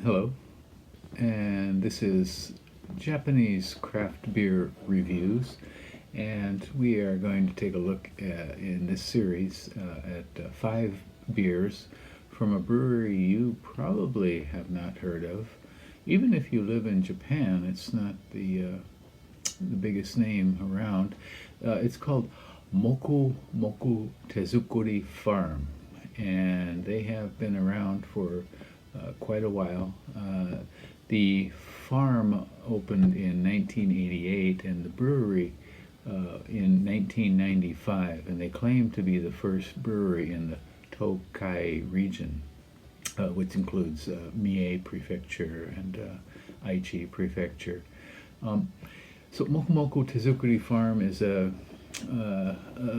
Hello, and this is Japanese craft beer reviews, and we are going to take a look in this series at five beers from a brewery you probably have not heard of. Even if you live in Japan, it's not the biggest name around. It's called Moku Moku Tezukuri Farm, and they have been around for quite a while. The farm opened in 1988 and the brewery in 1995, and they claim to be the first brewery in the Tokai region, which includes Mie Prefecture and Aichi Prefecture. Um, so Moku Moku Tezukuri Farm is a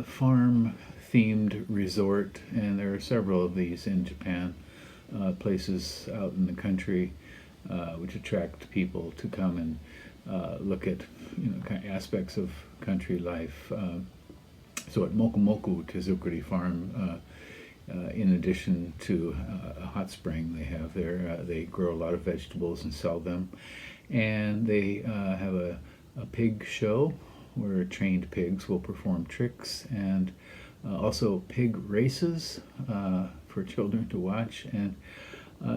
farm themed resort, and there are several of these in Japan, places out in the country which attract people to come and look at kind of aspects of country life. So at Moku Moku Tezukuri Farm, in addition to a hot spring they have there, they grow a lot of vegetables and sell them, and they have a pig show where trained pigs will perform tricks, and also pig races for children to watch. And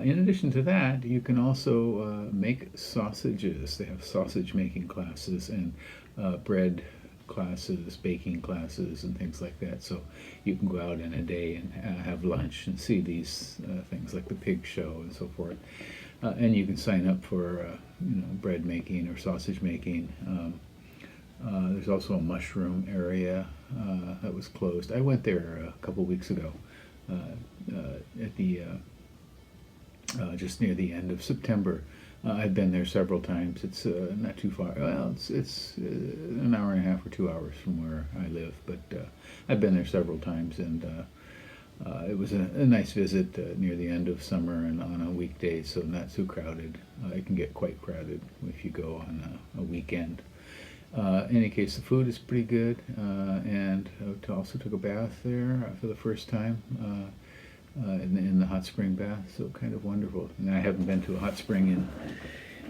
in addition to that, you can also make sausages. They have sausage making classes and bread classes, baking classes, and things like that. So you can go out in a day and have lunch and see these things like the pig show and so forth. And you can sign up for bread making or sausage making. There's also a mushroom area that was closed. I went there a couple weeks ago at the just near the end of September. I've been there several times. It's not too far. Well, it's an hour and a half or 2 hours from where I live, but I've been there several times, and it was a nice visit near the end of summer and on a weekday, so not too crowded. It can get quite crowded if you go on a weekend. In any case, the food is pretty good, and I also took a bath there for the first time in the hot spring bath, so kind of wonderful. And I haven't been to a hot spring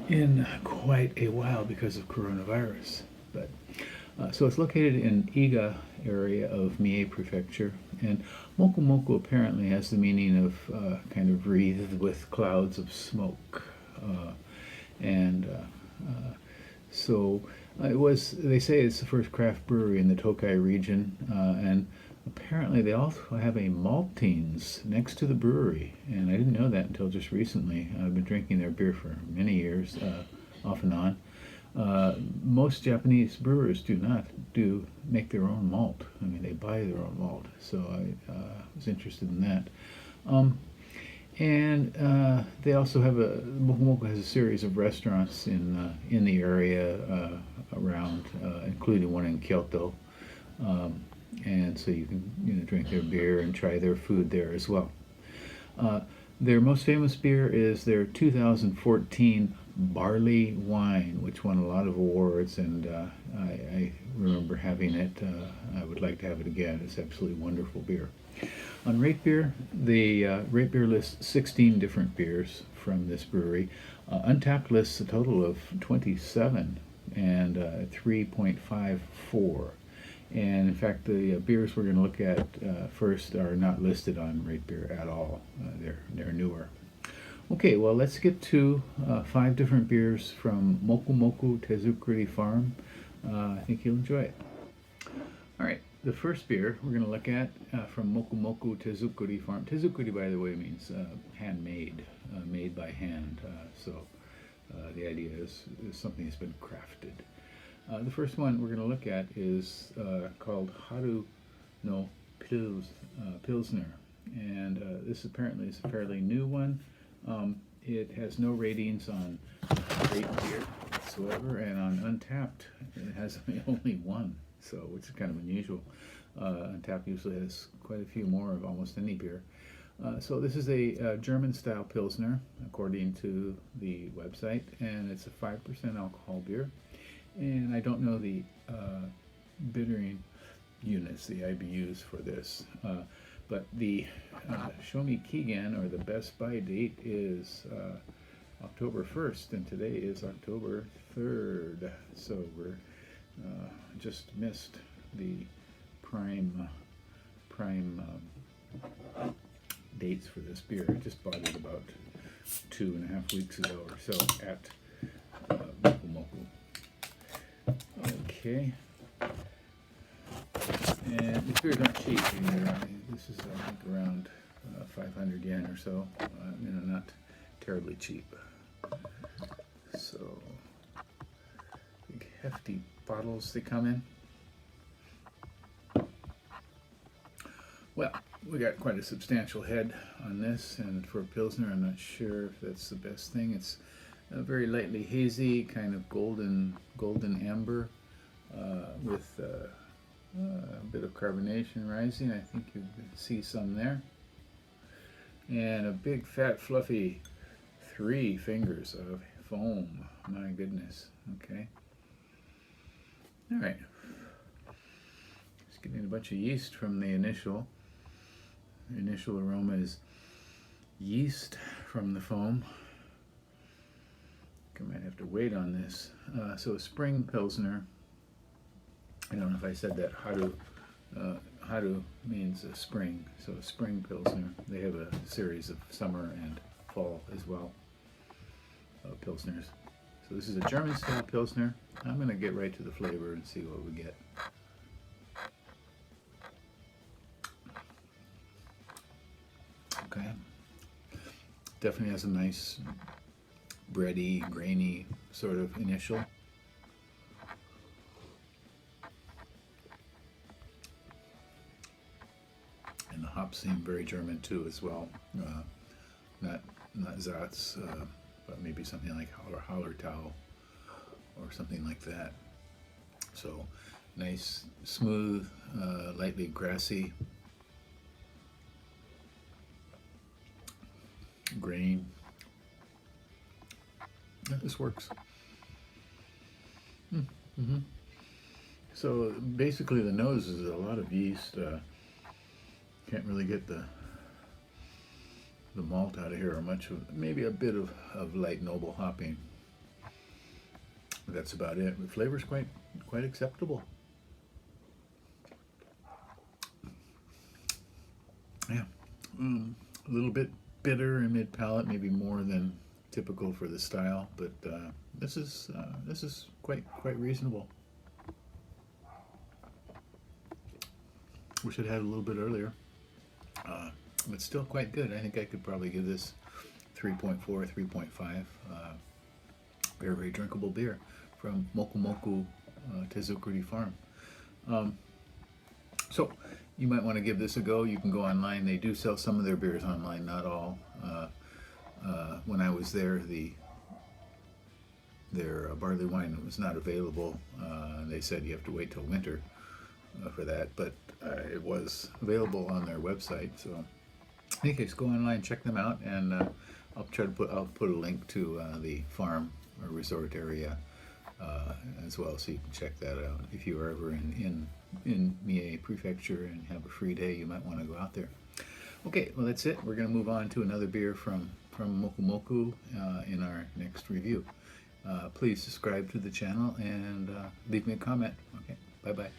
in quite a while because of coronavirus. But so it's located in Iga area of Mie Prefecture, and Moku Moku apparently has the meaning of kind of wreathed with clouds of smoke, and so it was. They say it's the first craft brewery in the Tokai region, and apparently they also have a maltines next to the brewery, and I didn't know that until just recently. I've been drinking their beer for many years, off and on. Most Japanese brewers do not make their own malt. I mean, they buy their own malt, so I was interested in that. And they also have Moku Moku has a series of restaurants in the area around, including one in Kyoto. And so you can drink their beer and try their food there as well. Their most famous beer is their 2014 barley wine, which won a lot of awards, and I remember having it. I would like to have it again. It's absolutely wonderful beer. On Rate Beer, the Rate Beer lists 16 different beers from this brewery. Untapped lists a total of 27 and 3.54. And in fact, the beers we're going to look at first are not listed on Rate Beer at all. They're newer. Okay, well, let's get to five different beers from Moku Moku Tezukuri Farm. I think you'll enjoy it. All right, the first beer we're going to look at from Moku Moku Tezukuri Farm. Tezukuri, by the way, means handmade, made by hand. So the idea is something that's been crafted. The first one we're going to look at is called Haru no Pilsner, and this apparently is a fairly new one. It has no ratings on Rate Beer whatsoever, and on Untapped it has only one, so which is kind of unusual. Untapped usually has quite a few more of almost any beer. So this is a German-style Pilsner, according to the website, and it's a 5% alcohol beer. And I don't know the bittering units, the IBUs for this, but the Shomi Kigen, or the best by date, is October 1st, and today is October 3rd. So we're just missed the prime dates for this beer. I just bought it about 2.5 weeks ago or so at Moku Moku. Okay. And these beers aren't cheap either. This is, I think, around 500 yen or so. Not terribly cheap. So, big hefty bottles they come in. Well, we got quite a substantial head on this, and for a Pilsner, I'm not sure if that's the best thing. It's very lightly hazy, kind of golden amber, with a bit of carbonation rising. I think you can see some there. And a big, fat, fluffy 3 fingers of foam. My goodness. Okay. All right. Just getting a bunch of yeast from the initial. The initial aroma is yeast from the foam. I might have to wait on this. So a spring Pilsner. I don't know if I said that. Haru means spring, so a spring Pilsner. They have a series of summer and fall as well, Pilsners. So this is a German-style Pilsner. I'm going to get right to the flavor and see what we get. Okay. Definitely has a nice bready, grainy sort of initial. And the hops seem very German too as well. Not Zatz, but maybe something like Hallertau or something like that. So nice, smooth, lightly grassy grain. Yeah, this works. Mm-hmm. So basically the nose is a lot of yeast. Can't really get the malt out of here, or much of, maybe a bit of light noble hopping. But that's about it. The flavor's quite acceptable. Yeah, a little bit bitter in mid palate, maybe more than typical for the style, but this is quite reasonable. Wish it had a little bit earlier. But still quite good. I think I could probably give this 3.4, 3.5. Very drinkable beer from Moku Moku手づくり Farm. So you might want to give this a go. You can go online. They do sell some of their beers online, not all. When I was there, their barley wine was not available. They said you have to wait till winter for that, but it was available on their website. So in any case, go online, check them out, and I'll put a link to the farm or resort area as well, so you can check that out. If you are ever in Mie Prefecture and have a free day, you might want to go out there. Okay, well that's it. We're going to move on to another beer from Moku Moku in our next review. Please subscribe to the channel and leave me a comment. Okay, bye-bye.